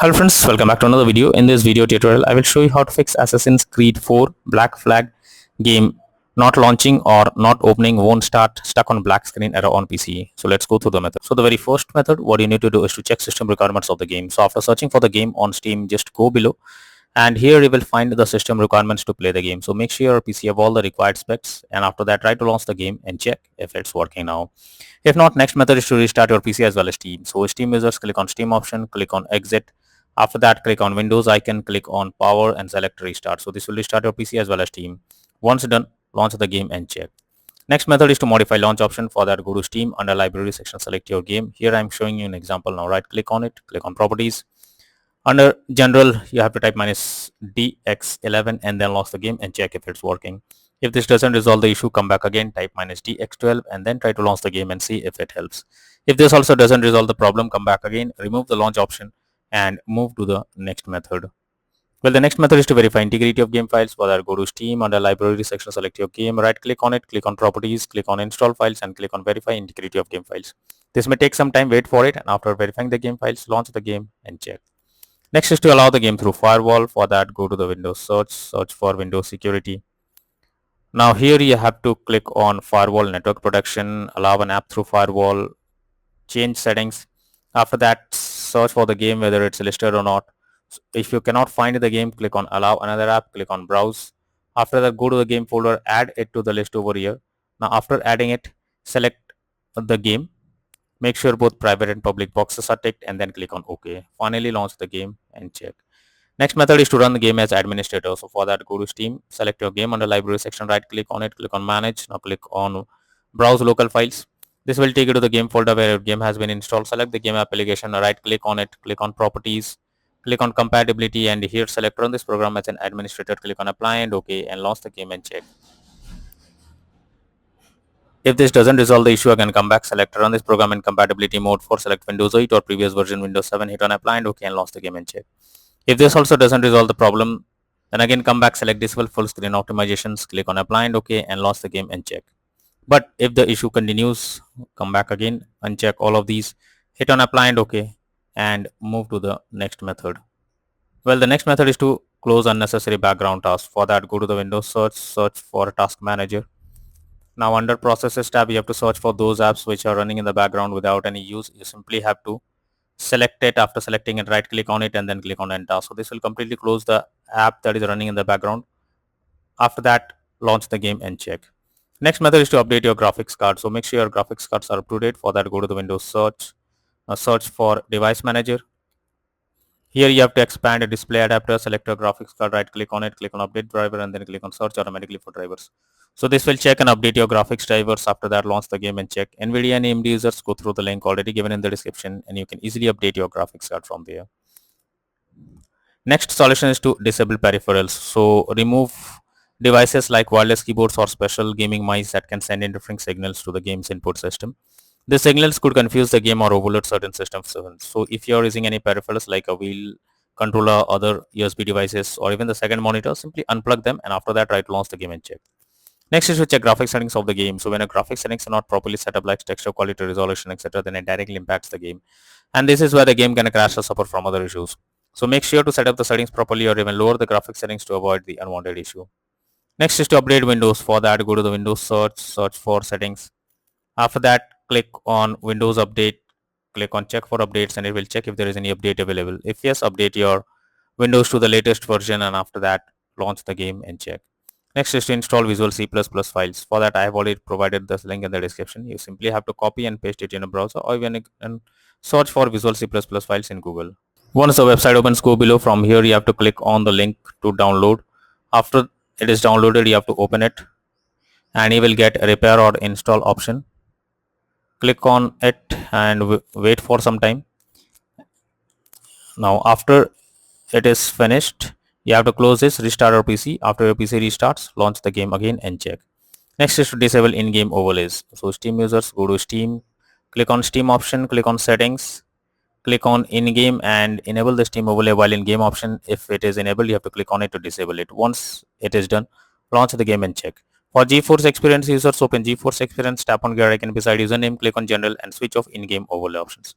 Hello friends, welcome back to another video. In this video tutorial, I will show you how to fix Assassin's Creed 4 Black Flag game not launching or not opening, won't start, stuck on black screen error on PC. So let's go through the method. So the very first method, what you need to do is to check system requirements of the game. So after searching for the game on Steam, just go below and here you will find the system requirements to play the game. So make sure your PC have all the required specs, and after that try to launch the game and check if it's working now. If not, next method is to restart your PC as well as Steam. So Steam users, click on Steam option, click on exit. After that, click on Windows icon, click on power and select restart. So this will restart your PC as well as Steam. Once done, launch the game and check. Next method is to modify launch option. For that, go to Steam, under library section, select your game. Here I am showing you an example now. Right click on it, click on properties. Under general, you have to type -dx11 and then launch the game and check if it's working. If this doesn't resolve the issue, come back again, type -dx12 and then try to launch the game and see if it helps. If this also doesn't resolve the problem, come back again, remove the launch option and move to the next method. Well, the next method is to verify integrity of game files. For that, go to Steam, under library section, select your game, right click on it, click on properties, click on install files and click on verify integrity of game files. This may take some time, wait for it, and after verifying the game files, launch the game and check. Next is to allow the game through Firewall. For that, go to the Windows search for Windows security. Now here you have to click on Firewall network protection, allow an app through Firewall, change settings. After that, search for the game whether it's listed or not. If you cannot find the game, click on allow another app, click on browse. After that, go to the game folder, add it to the list over here. Now after adding it, select the game. Make sure both private and public boxes are ticked and then click on OK. Finally, launch the game and check. Next method is to run the game as administrator. So for that, go to Steam, select your game, under library section, right click on it, click on manage. Now click on browse local files. This will take you to the game folder where your game has been installed. Select the game application, right click on it, click on properties, click on compatibility, and here select run this program as an administrator, click on apply and OK and launch the game and check. If this doesn't resolve the issue, again come back, select run this program in compatibility mode. For select Windows 8 or previous version Windows 7, hit on apply and OK and launch the game and check. If this also doesn't resolve the problem, then again come back, select disable full screen optimizations, click on apply and OK and launch the game and check. But if the issue continues, come back again, uncheck all of these, hit on apply and OK and move to the next method. Well, the next method is to close unnecessary background tasks. For that, go to the Windows search for task manager. Now under processes tab, you have to search for those apps which are running in the background without any use. You simply have to select it. After selecting it, right click on it and then click on enter. So this will completely close the app that is running in the background. After that, launch the game and check. Next method is to update your graphics card. So make sure your graphics cards are up to date. For that, go to the Windows search for device manager. Here you have to expand a display adapter, select your graphics card, right click on it, click on update driver and then click on search automatically for drivers. So this will check and update your graphics drivers. After that, launch the game and check. NVIDIA and AMD users, go through the link already given in the description and you can easily update your graphics card from there. Next solution is to disable peripherals. So remove devices like wireless keyboards or special gaming mice that can send interfering signals to the game's input system. The signals could confuse the game or overload certain system signals. So if you are using any peripherals like a wheel, controller, other USB devices or even the second monitor, simply unplug them and after that try to launch the game and check. Next is to check graphics settings of the game. So when a graphics settings are not properly set up like texture quality, resolution, etc., then it directly impacts the game. And this is where the game can crash or suffer from other issues. So make sure to set up the settings properly or even lower the graphics settings to avoid the unwanted issue. Next is to update Windows. For that, go to the Windows search for settings. After that, click on Windows Update, click on check for updates and it will check if there is any update available. If yes, update your Windows to the latest version and after that, launch the game and check. Next is to install Visual C++ files. For that, I have already provided this link in the description. You simply have to copy and paste it in a browser or even search for Visual C++ files in Google. Once the website opens, go below. From here, you have to click on the link to download. After it is downloaded, you have to open it and you will get a repair or install option. Click on it and wait for some time. Now after it is finished, you have to close this, restart your PC. After your PC restarts, launch the game again and check. Next is to disable in-game overlays. So Steam users, go to Steam, click on Steam option, click on settings, click on in-game and enable the Steam overlay while in-game option. If it is enabled, you have to click on it to disable it. Once it is done, launch the game and check. For GeForce Experience users, open GeForce Experience, tap on gear icon beside username, click on general and switch off in-game overlay options.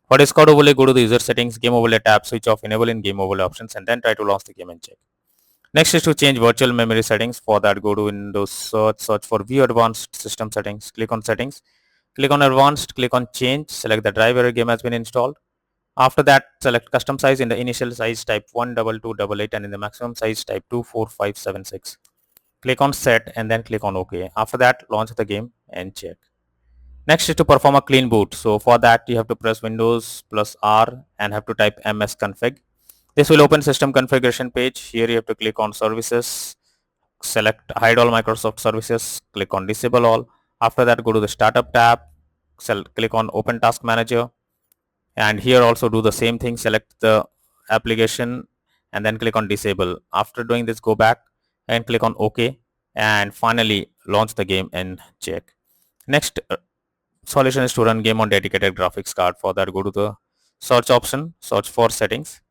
For Discord overlay, go to the user settings, game overlay tab, switch off enable in game overlay options, and then try to launch the game and check. Next is to change virtual memory settings. For that, go to Windows search for view advanced system settings, click on settings, click on advanced, click on change, select the drive where a game has been installed. After that, select custom size. In the initial size, type 12288, and in the maximum size, type 24576. Click on set and then click on OK. After that, launch the game and check. Next is to perform a clean boot. So for that, you have to press Windows plus R and have to type msconfig. This will open system configuration page. Here you have to click on services, select hide all Microsoft services, click on disable all. After that, go to the startup tab, click on open task manager, and here also do the same thing, select the application and then click on disable. After doing this, go back and click on OK, and finally launch the game and check. Next solution is to run game on dedicated graphics card. For that, go to the search option, search for settings.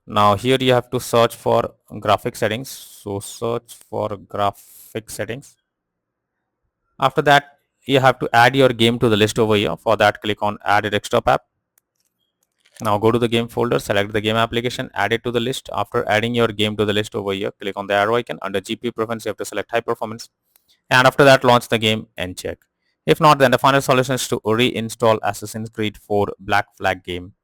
Now here you have to search for graphic settings, so search for graphic settings. After that, you have to add your game to the list over here. For that, click on add a desktop app. Now go to the game folder, select the game application, add it to the list. After adding your game to the list over here, click on the arrow icon. Under GPU preference, you have to select high performance, and after that, launch the game and check. If not, then the final solution is to reinstall Assassin's Creed 4 Black Flag game.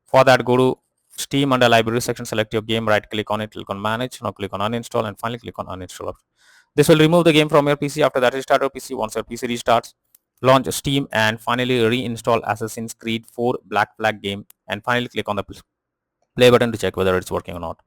For that, go to Steam. Under library section, select your game, right click on it, click on manage. Now click on uninstall and finally click on uninstall. This will remove the game from your PC. After that, restart your PC. Once your PC restarts, launch Steam and finally reinstall Assassin's Creed 4 Black Flag game, and finally click on the play button to check whether it's working or not.